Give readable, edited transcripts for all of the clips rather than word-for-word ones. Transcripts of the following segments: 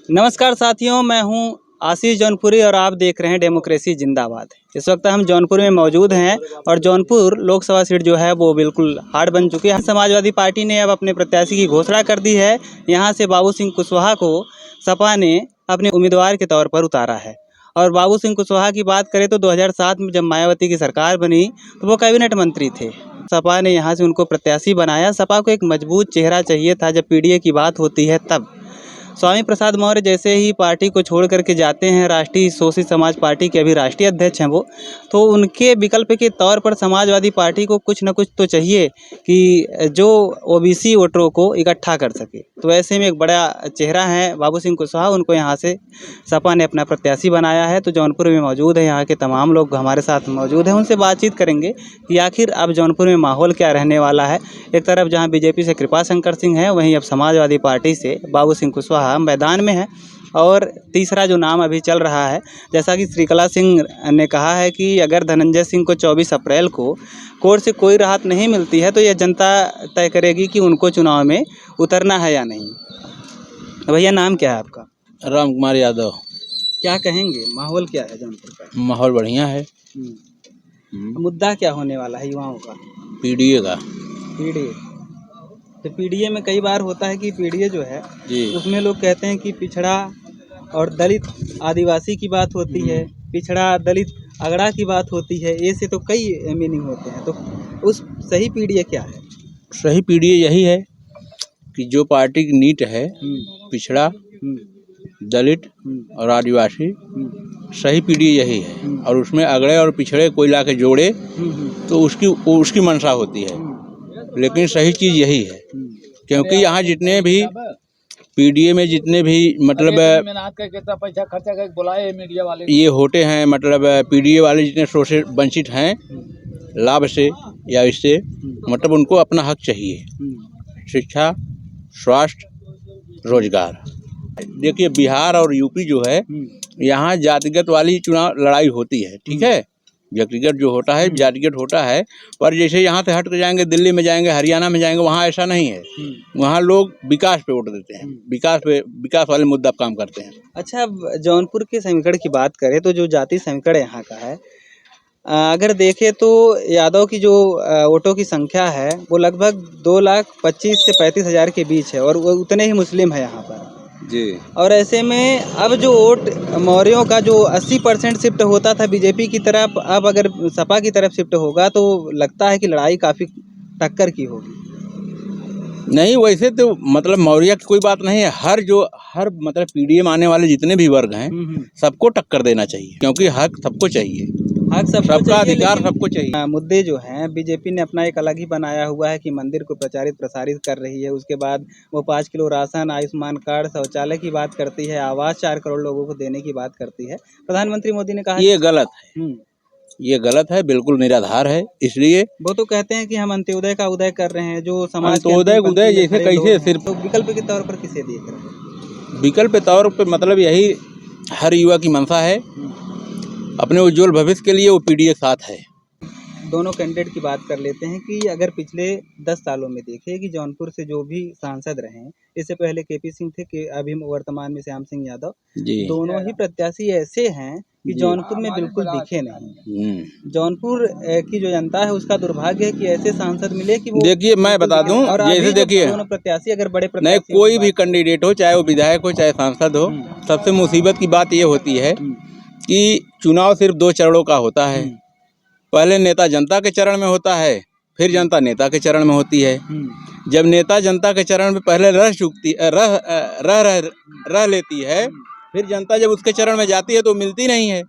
नमस्कार साथियों, मैं हूं आशीष जौनपुरी और आप देख रहे हैं डेमोक्रेसी जिंदाबाद। इस वक्त हम जौनपुर में मौजूद हैं और जौनपुर लोकसभा सीट जो है वो बिल्कुल हार्ड बन चुकी है। समाजवादी पार्टी ने अब अपने प्रत्याशी की घोषणा कर दी है। यहां से बाबू सिंह कुशवाहा को सपा ने अपने उम्मीदवार के तौर पर उतारा है। और बाबू सिंह कुशवाहा की बात करें तो 2007 में जब मायावती की सरकार बनी तो वो कैबिनेट मंत्री थे। सपा ने यहाँ से उनको प्रत्याशी बनाया। सपा को एक मजबूत चेहरा चाहिए था। जब पीडीए की बात होती है तब स्वामी प्रसाद मौर्य जैसे ही पार्टी को छोड़ करके जाते हैं, राष्ट्रीय शोषित समाज पार्टी के अभी राष्ट्रीय अध्यक्ष हैं वो, तो उनके विकल्प के तौर पर समाजवादी पार्टी को कुछ न कुछ तो चाहिए कि जो ओबीसी वोटरों को इकट्ठा कर सके। तो ऐसे में एक बड़ा चेहरा है बाबू सिंह कुशवाहा, उनको यहाँ से सपा ने अपना प्रत्याशी बनाया है। तो जौनपुर में मौजूद है, यहाँ के तमाम लोग हमारे साथ मौजूद हैं, उनसे बातचीत करेंगे कि आखिर अब जौनपुर में माहौल क्या रहने वाला है। एक तरफ जहाँ बीजेपी से कृपा शंकर सिंह है, वहीं अब समाजवादी पार्टी से बाबू सिंह कुशवाहा मैदान में है। और तीसरा जो नाम अभी चल रहा है, जैसा कि श्रीकला सिंह ने कहा है कि अगर धनंजय सिंह को 24 अप्रैल को कोर्ट से कोई राहत नहीं मिलती है तो यह जनता तय करेगी कि उनको चुनाव में उतरना है या नहीं। भैया नाम क्या है आपका? राम कुमार यादव। क्या कहेंगे, माहौल क्या है जौनपुर का? माहौल बढ़िया है। मुद्दा क्या होने वाला है युवाओं का? पीडीए का। पीडीए, तो पीडीए में कई बार होता है कि पीडीए जो है जी, उसमें लोग कहते हैं कि पिछड़ा और दलित आदिवासी की बात होती है, पिछड़ा दलित अगड़ा की बात होती है। ऐसे तो कई मीनिंग होते हैं। तो उस सही पीडीए क्या है? सही पीडीए यही है कि जो पार्टी की नीट है पिछड़ा, दलित और आदिवासी, सही पीडीए यही है। और उसमें अगड़े और पिछड़े कोई ला के जोड़े तो उसकी मंशा होती है, लेकिन सही चीज़ यही है। क्योंकि यहाँ जितने भी पीडीए में जितने भी मतलब ये होते हैं, मतलब पीडीए वाले जितने शोषित वंचित हैं लाभ से या इससे, मतलब उनको अपना हक चाहिए, शिक्षा, स्वास्थ्य, रोजगार। देखिए बिहार और यूपी जो है, यहाँ जातिगत वाली चुनाव लड़ाई होती है, ठीक है। व्यक्तिगत जो होता है जातिगत होता है, पर जैसे यहाँ से हट कर जाएंगे, दिल्ली में जाएंगे, हरियाणा में जाएंगे, वहाँ ऐसा नहीं है। वहाँ लोग विकास पे वोट देते हैं, विकास वाले मुद्दा पर काम करते हैं। अच्छा, अब जौनपुर के समीकरण की बात करें तो जो जाति समीकरण यहाँ का है, अगर देखें तो यादव की जो वोटों की संख्या है वो लगभग 2,25,000 से 35,000 के बीच है और वो उतने ही मुस्लिम है यहाँ पर जी। और ऐसे में अब जो वोट मौर्यों का जो 80% शिफ्ट होता था बीजेपी की तरफ, अब अगर सपा की तरफ शिफ्ट होगा तो लगता है कि लड़ाई काफ़ी टक्कर की होगी। नहीं, वैसे तो मतलब मौर्य की कोई बात नहीं है। हर मतलब पीडीए में आने वाले जितने भी वर्ग हैं सबको टक्कर देना चाहिए, क्योंकि हक सबको चाहिए, हक सबका अधिकार सबको चाहिए। मुद्दे जो हैं बीजेपी ने अपना एक अलग ही बनाया हुआ है कि मंदिर को प्रचारित प्रसारित कर रही है। उसके बाद वो 5 किलो राशन, आयुष्मान कार्ड, शौचालय की बात करती है, आवास 4 करोड़ लोगों को देने की बात करती है। प्रधानमंत्री मोदी ने कहा ये गलत है, ये गलत है, बिल्कुल निराधार है। इसलिए वो तो कहते हैं कि हम अंत्योदय का उदय कर रहे हैं, जो समाज अंत्योदय उदय जैसे कैसे सिर्फ तो विकल्प के तौर पर किसे देख रहे हैं? विकल्प के तौर पे मतलब यही हर युवा की मंशा है, अपने उज्जवल भविष्य के लिए वो पीडीए साथ है। दोनों कैंडिडेट की बात कर लेते हैं कि अगर पिछले 10 सालों में देखें कि जौनपुर से जो भी सांसद रहे हैं, इससे पहले केपी सिंह थे कि अभी वर्तमान में श्याम सिंह यादव, दोनों ही प्रत्याशी ऐसे हैं कि जौनपुर में बिल्कुल दिखे नहीं। जौनपुर की जो जनता है उसका दुर्भाग्य है कि ऐसे सांसद मिले कि वो, देखिए मैं बता दूं, जैसे देखिए दोनों प्रत्याशी अगर बड़े नहीं, कोई भी कैंडिडेट हो, चाहे वो विधायक हो चाहे सांसद हो, सबसे मुसीबत की बात ये होती है कि चुनाव सिर्फ 2 चरणों का होता है। पहले नेता जनता के चरण में होता है, फिर जनता नेता के चरण में होती है। जब नेता जनता के चरण में पहले रह लेती है, फिर जनता जब उसके चरण में जाती है तो मिलती नहीं है।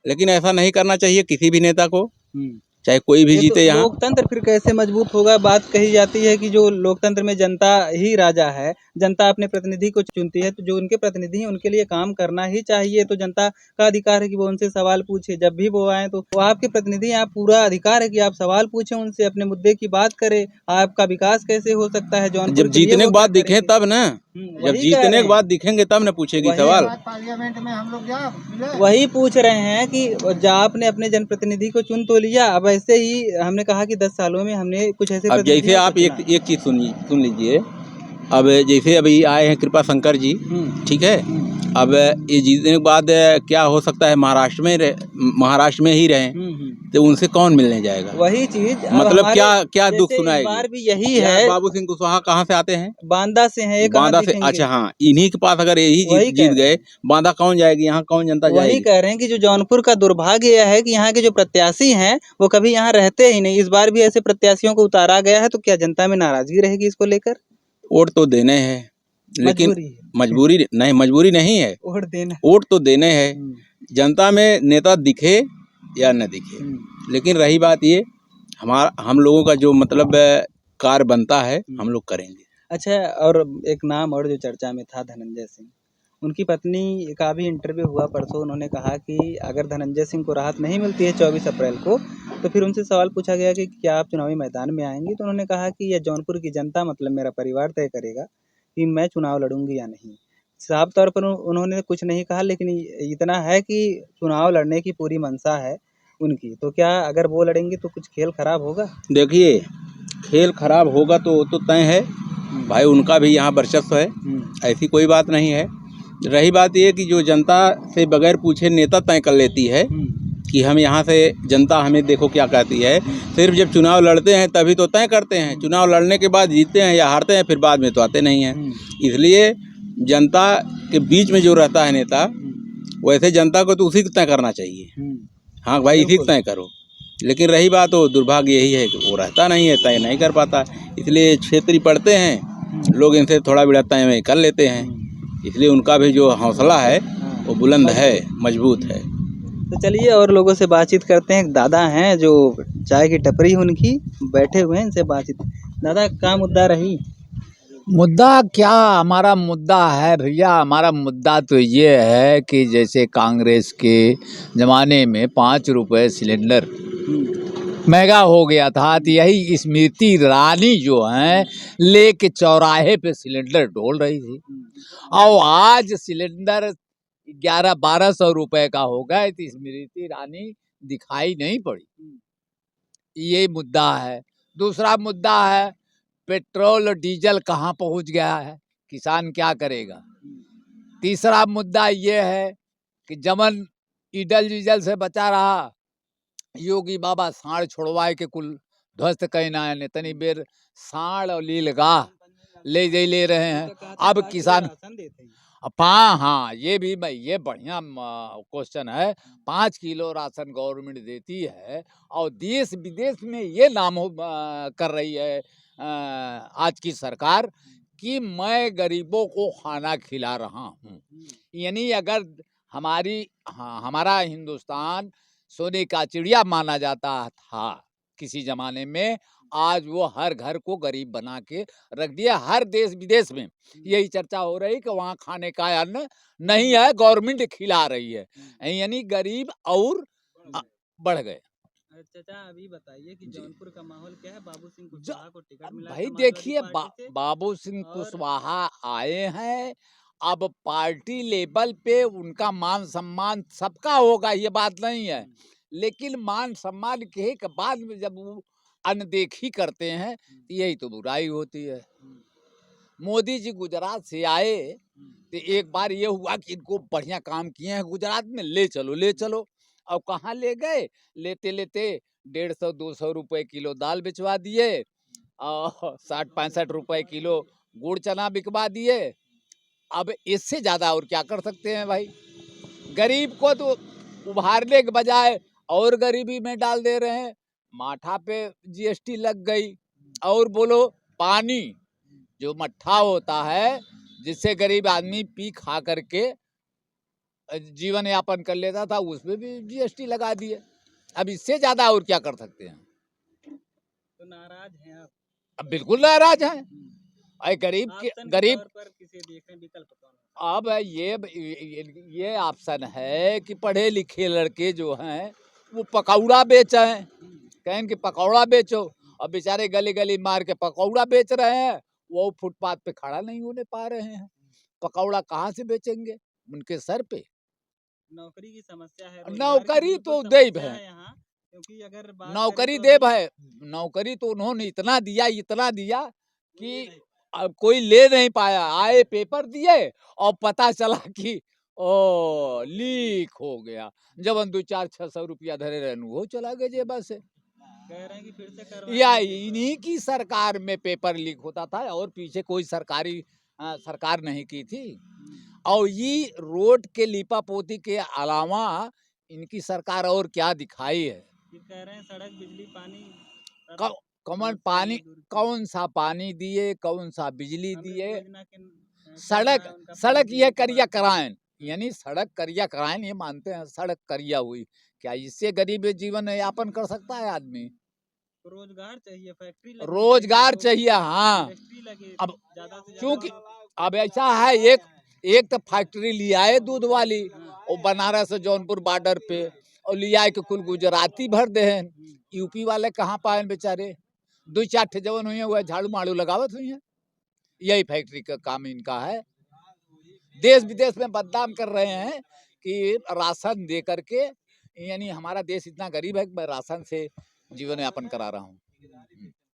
लेकिन ऐसा नहीं करना चाहिए किसी भी नेता को, चाहे कोई भी जीते। यहाँ लोकतंत्र फिर कैसे मजबूत होगा? बात कही जाती है कि जो लोकतंत्र में जनता ही राजा है, जनता अपने प्रतिनिधि को चुनती है, तो जो उनके प्रतिनिधि हैं उनके लिए काम करना ही चाहिए। तो जनता का अधिकार है कि वो उनसे सवाल पूछे, जब भी वो आए तो वो आपके प्रतिनिधि, आप पूरा अधिकार है कि आप सवाल पूछें उनसे, अपने मुद्दे की बात करें। आपका विकास कैसे हो सकता है जौनपुर? जब जीतने के बाद दिखे तब ना, जब जीतने के बाद दिखेंगे तब न पूछेगी सवाल। पार्लियामेंट में हम लोग वही पूछ रहे हैं कि आपने अपने जनप्रतिनिधि को चुन तो लिया, अब ऐसे ही हमने कहा कि 10 सालों में हमने कुछ ऐसे, अब जैसे आप एक चीज सुन लीजिए अब जैसे अभी आए हैं कृपा शंकर जी, ठीक है, अब ये जीतने के बाद क्या हो सकता है, महाराष्ट्र में ही रहें तो उनसे कौन मिलने जाएगा। वही चीज मतलब क्या क्या दुख इस सुनाएगी। बार भी यही है। बाबू सिंह कुशवाहा कहाँ से आते हैं, बांदा से हैं, ये कहाँ बांदा से। दिखेंगे? अच्छा हाँ, इन्हीं के पास अगर यही वही जीत कह गए, बांदा कौन जाएगी, यहाँ कौन जनता वही जाएगी। कह रहे हैं कि जो जौनपुर का दुर्भाग्य यह है कि यहाँ के जो प्रत्याशी हैं वो कभी यहाँ रहते ही नहीं। इस बार भी ऐसे प्रत्याशियों को उतारा गया है, तो क्या जनता में नाराजगी रहेगी इसको लेकर? वोट तो देने हैं, लेकिन मजबूरी है। मजबूरी नहीं है, वोट देना। वोट तो देने हैं। जनता में नेता दिखे या न दिखे, लेकिन रही बात ये, हम लोगों का जो मतलब कार्य बनता है हम लोग करेंगे। अच्छा, और एक नाम और जो चर्चा में था, धनंजय सिंह, उनकी पत्नी का भी इंटरव्यू हुआ परसों। उन्होंने कहा कि अगर धनंजय सिंह को राहत नहीं मिलती है 24 अप्रैल को, तो फिर उनसे सवाल पूछा गया कि क्या आप चुनावी मैदान में आएंगी, तो उन्होंने कहा कि यह जौनपुर की जनता, मतलब मेरा परिवार तय करेगा कि मैं चुनाव लड़ूंगी या नहीं। साफ तौर पर उन्होंने कुछ नहीं कहा, लेकिन इतना है कि चुनाव लड़ने की पूरी मंशा है उनकी। तो क्या अगर वो लड़ेंगे तो कुछ खेल खराब होगा? देखिए, खेल खराब होगा तो तय है भाई, उनका भी यहाँ वर्चस्व है, ऐसी कोई बात नहीं है। रही बात ये कि जो जनता से बगैर पूछे नेता तय कर लेती है कि हम यहाँ से, जनता हमें देखो क्या कहती है। सिर्फ जब चुनाव लड़ते हैं तभी तो तय करते हैं, चुनाव लड़ने के बाद जीतते हैं या हारते हैं, फिर बाद में तो आते नहीं हैं। इसलिए जनता के बीच में जो रहता है नेता, वैसे जनता को तो उसी को तय करना चाहिए। हाँ भाई, इसी को तय करो। लेकिन रही बात, तो दुर्भाग्य यही है कि वो रहता नहीं है, तय नहीं कर पाता। इसलिए क्षेत्रीय पढ़ते हैं लोग, इनसे थोड़ा बड़ा तय कर लेते हैं। इसलिए उनका भी जो हौसला है वो बुलंद है, मजबूत है। तो चलिए और लोगों से बातचीत करते हैं। दादा हैं जो चाय की टपरी उनकी, बैठे हुए हैं, इनसे बातचीत। दादा, क्या मुद्दा रही? मुद्दा क्या हमारा मुद्दा है भैया, हमारा मुद्दा तो ये है कि जैसे कांग्रेस के ज़माने में 5 रुपए सिलेंडर महंगा हो गया था, तो यही स्मृति ईरानी जो हैं लेके चौराहे पे सिलेंडर ढोल रही थी, और आज सिलेंडर 1100-1200 रुपए का हो गया, तो स्मृति ईरानी दिखाई नहीं पड़ी। ये मुद्दा है। दूसरा मुद्दा है, पेट्रोल और डीजल कहाँ पहुंच गया है, किसान क्या करेगा। तीसरा मुद्दा ये है कि जमन ईडल डीजल से बचा रहा, योगी बाबा साढ़ छोड़वाए के कुल ध्वस्त कहना है, तनी बेर साढ़ और लीलगाह ले रहे हैं। अब किसान हाँ, ये भी ये बढ़िया क्वेश्चन है। 5 किलो राशन गवर्नमेंट देती है और देश विदेश में ये नाम कर रही है आज की सरकार कि मैं गरीबों को खाना खिला रहा हूँ। यानी अगर हमारा हिंदुस्तान सोने का चिड़िया माना जाता था किसी जमाने में, आज वो हर घर को गरीब बना के रख दिया। हर देश विदेश में यही चर्चा हो रही कि वहाँ खाने का अन्न नहीं है, गवर्नमेंट खिला रही है, यानी गरीब और बढ़ गए। चाचा, अभी बताइए कि जौनपुर का माहौल क्या है? बाबू सिंह कुशवाहा को टिकट मिला है भाई समाजवादी देखिए, पार्टी से, बाबू सिंह कुशवाहा आए हैं, अब पार्टी लेवल पे उनका मान सम्मान सबका होगा, ये बात नहीं है, लेकिन मान सम्मान के बाद में जब वो अनदेखी करते हैं तो यही तो बुराई होती है। मोदी जी गुजरात से आए तो एक बार ये हुआ कि इनको बढ़िया काम किए हैं गुजरात में, ले चलो। अब कहाँ ले गए, लेते 150-200 रुपए किलो दाल बिचवा दिए और 60-65 रुपए किलो गुड़ चना बिकवा दिए। अब इससे ज्यादा और क्या कर सकते हैं भाई। गरीब को तो उभारने के बजाय और गरीबी में डाल दे रहे हैं। माठा पे जीएसटी लग गई, और बोलो पानी जो मट्ठा होता है जिससे गरीब आदमी पी खा करके जीवन यापन कर लेता था, उसमें भी जीएसटी लगा दिए। अब इससे ज्यादा और क्या कर सकते हैं। तो नाराज हैं आप? अब बिल्कुल नाराज हैं। अरे गरीब पर किसे देख रहे हैं विकल्प कौन? अब ये ऑप्शन है कि पढ़े लिखे लड़के जो हैं वो पकौड़ा बेचें, कहें कि पकौड़ा बेचो, और बेचारे गली गली मार के पकौड़ा बेच रहे हैं, वो फुटपाथ पे खड़ा नहीं होने पा रहे हैं। पकौड़ा कहाँ से बेचेंगे, उनके सर पे। नौकरी की समस्या है, नौकरी तो देव है, क्योंकि अगर नौकरी देव है। नौकरी तो उन्होंने इतना दिया कि कोई ले नहीं पाया, आए पेपर दिए और पता चला कि ओ लीक हो गया। जब 2-4-600 रुपया धरे रहनु वो चला गए जेबा से। कह रहे हैं कि फिर से या करवाएंगे। इन्हीं की सरकार में पेपर लीक होता था और पीछे कोई सरकारी सरकार नहीं की थी। और ये रोड के लीपापोती के अलावा इनकी सरकार और क्या दिखाई है? ये कह रहे हैं सड़क, बिजली, पानी सब कौ- कौन समस्या पानी, ये दूर की। कौन सा पानी दिए, कौन सा बिजली अमृत दिए? योजना के सड़क चल रहा है उनका सड़क पानी ये देने के करिया बाद से। करायन, यानी सड़क करिया करायन, ये मानते हैं सड़क करिया हुई। क्या इससे गरीब जीवन यापन कर सकता है आदमी? तो रोजगार चाहिए, फैक्ट्री लगनी रोजगार लोग चाहिए, हाँ। इंडस्ट्री लगे अब ज्यादा से ज्यादा क्योंकि लोग। अब ऐसा है, एक तो फैक्ट्री लिया है दूध वाली, और बनारस और जौनपुर बॉर्डर पे, और लिया के कुल गुजराती भर दे हैं। यूपी वाले कहाँ पाए बेचारे? 2-4 ठे जवन हुई है वह झाड़ू माड़ू लगावत हुई है। यही फैक्ट्री का काम इनका है। देश विदेश में बदनाम कर रहे हैं कि राशन दे करके, यानी हमारा देश इतना गरीब है कि मैं राशन से जीवन यापन करा रहा हूँ।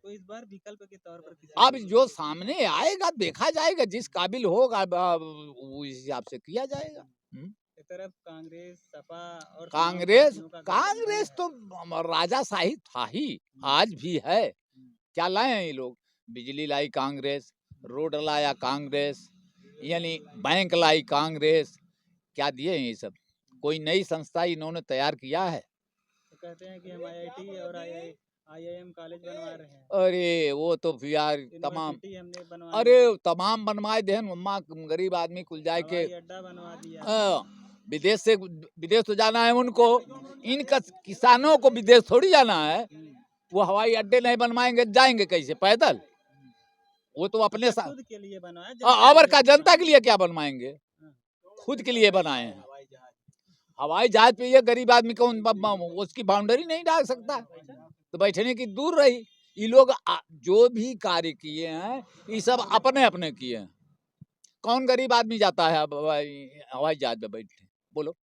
तो इस बार विकल्प के तौर पर किसी अब जो सामने आएगा देखा जाएगा, जिस काबिल होगा वो इस हिसाब से किया जाएगा। एक तरफ कांग्रेस, सपा और तमाम कांग्रेस पार्टियों का कांग्रेस गठबंधन तो राजाशाही था ही, आज भी है। क्या लाए हैं ये लोग? बिजली लाई कांग्रेस, रोड लाया कांग्रेस, यानी बैंक लाई कांग्रेस। क्या दिए हैं ये सब? कोई नई संस्था इन्होंने तैयार किया है? तो कहते हैं कि हम आईआईटी और आईआईएम कॉलेज बनवा रहे हैं, अरे वो तो यार तमाम, यूनिवर्सिटी हमने बनवाई, अरे तमाम बनवाए देहन मम्मा, गरीब आदमी कुल जाए के हवाई अड्डा बनवा दिया। विदेश तो जाना है उनको, इनका किसानों को विदेश थोड़ी जाना है। वो हवाई अड्डे नहीं बनवाएंगे, जाएंगे कैसे? पैदल। वो तो अपने साथ खुद के लिए बनवाया, और के का लिए जनता के लिए क्या बनवाएंगे? खुद के लिए बनाए हैं। हवाई जहाज पे ये गरीब आदमी को उसकी बाउंड्री नहीं डाल सकता, तो बैठने की दूर रही। ये लोग जो भी कार्य किए हैं ये सब अपने अपने किए हैं। कौन गरीब आदमी जाता है अब हवाई जहाज में बैठने? बोलो।